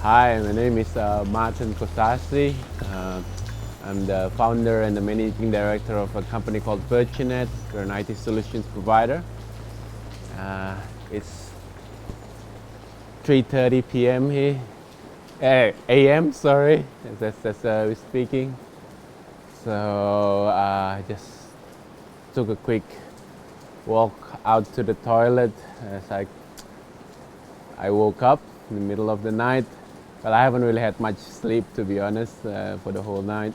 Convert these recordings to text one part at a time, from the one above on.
Hi, my name is Martin Kosasih. I'm the founder and the managing director of a company called Virtunet. We're an IT solutions provider. It's 3:30 p.m. here, a.m. Sorry, that's we're speaking. So I just took a quick walk out to the toilet as I woke up in the middle of the night. Well, I haven't really had much sleep, to be honest, for the whole night.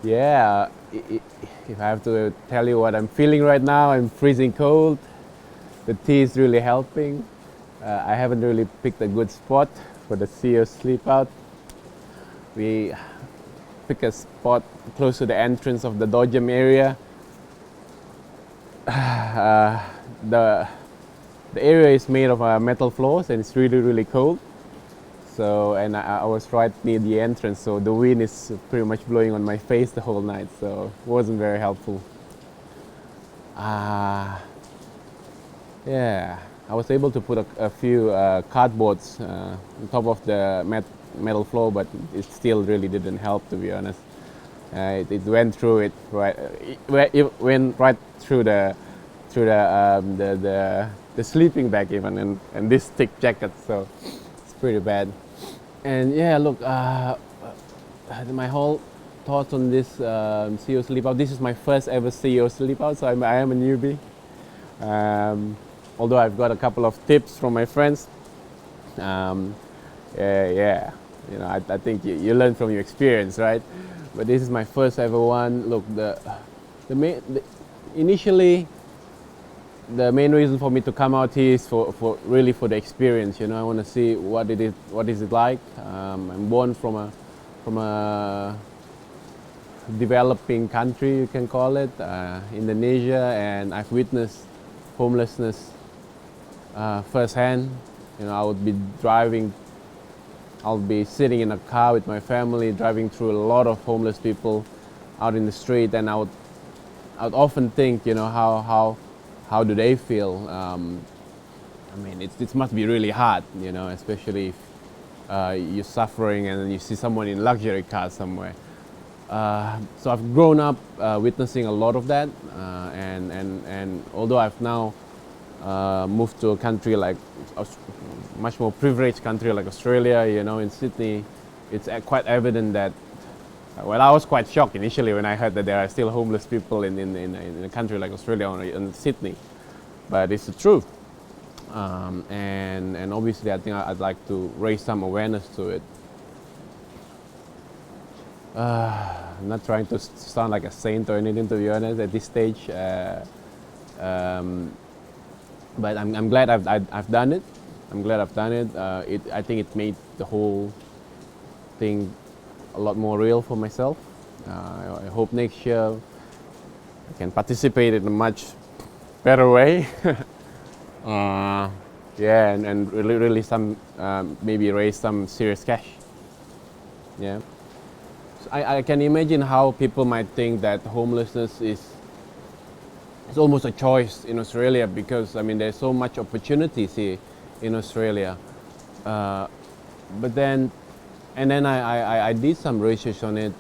Yeah, if I have to tell you what I'm feeling right now, I'm freezing cold. The tea is really helping. I haven't really picked a good spot for the CEO sleep out. We pick a spot close to the entrance of the dojam area. The area is made of metal floors and it's really cold. So, and I was right near the entrance, so the wind is pretty much blowing on my face the whole night, so it wasn't very helpful. Yeah, I was able to put a few cardboards on top of the metal floor, but it still really didn't help, to be honest. It went through it right. It went right through the sleeping bag even, and this thick jacket, so it's pretty bad. And yeah, look, my whole thoughts on this CEO sleep out. This is my first ever CEO sleep out, so I am a newbie. Although I've got a couple of tips from my friends. Yeah, you know, I think you learn from your experience, right? But this is my first ever one. Look, initially, the main reason for me to come out here is for the experience. You know, I want to see what is it like. I'm born from a developing country, you can call it, Indonesia, and I've witnessed homelessness firsthand. You know, I'll be sitting in a car with my family, driving through a lot of homeless people out in the street, and I would often think, you know, how do they feel? I mean, it must be really hard, you know, especially if you're suffering and you see someone in luxury car somewhere. So I've grown up witnessing a lot of that, and although I've now moved to a country like much more privileged country like Australia, you know, in Sydney, it's quite evident that. Well, I was quite shocked initially when I heard that there are still homeless people in a country like Australia or in Sydney, but it's the truth. And obviously, I think I'd like to raise some awareness to it. I'm not trying to sound like a saint or anything, to be honest, at this stage. But I'm glad I've done it. I'm glad I've done it. I think it made the whole thing a lot more real for myself. I hope next year I can participate in a much better way. Yeah, and really some maybe raise some serious cash. Yeah, so I can imagine how people might think that homelessness is almost a choice in Australia, because I mean there's so much opportunities here in Australia, but then. And then I did some research on it,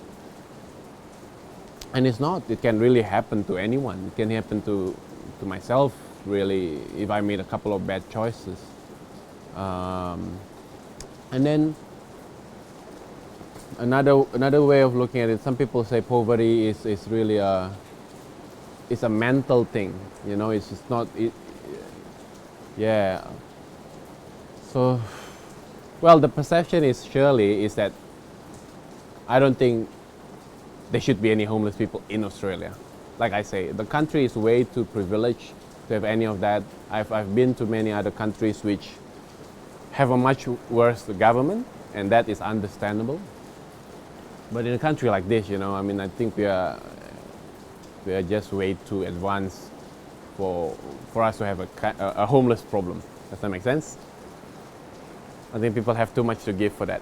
and it's not. It can really happen to anyone. It can happen to myself, really, if I made a couple of bad choices. And then another way of looking at it, some people say poverty is really it's a mental thing. You know, it's just not. Yeah. So. Well, the perception is that I don't think there should be any homeless people in Australia. Like I say, the country is way too privileged to have any of that. I've been to many other countries which have a much worse government, and that is understandable. But in a country like this, you know, I mean, I think we are just way too advanced for us to have a homeless problem. Does that make sense? I think people have too much to give for that.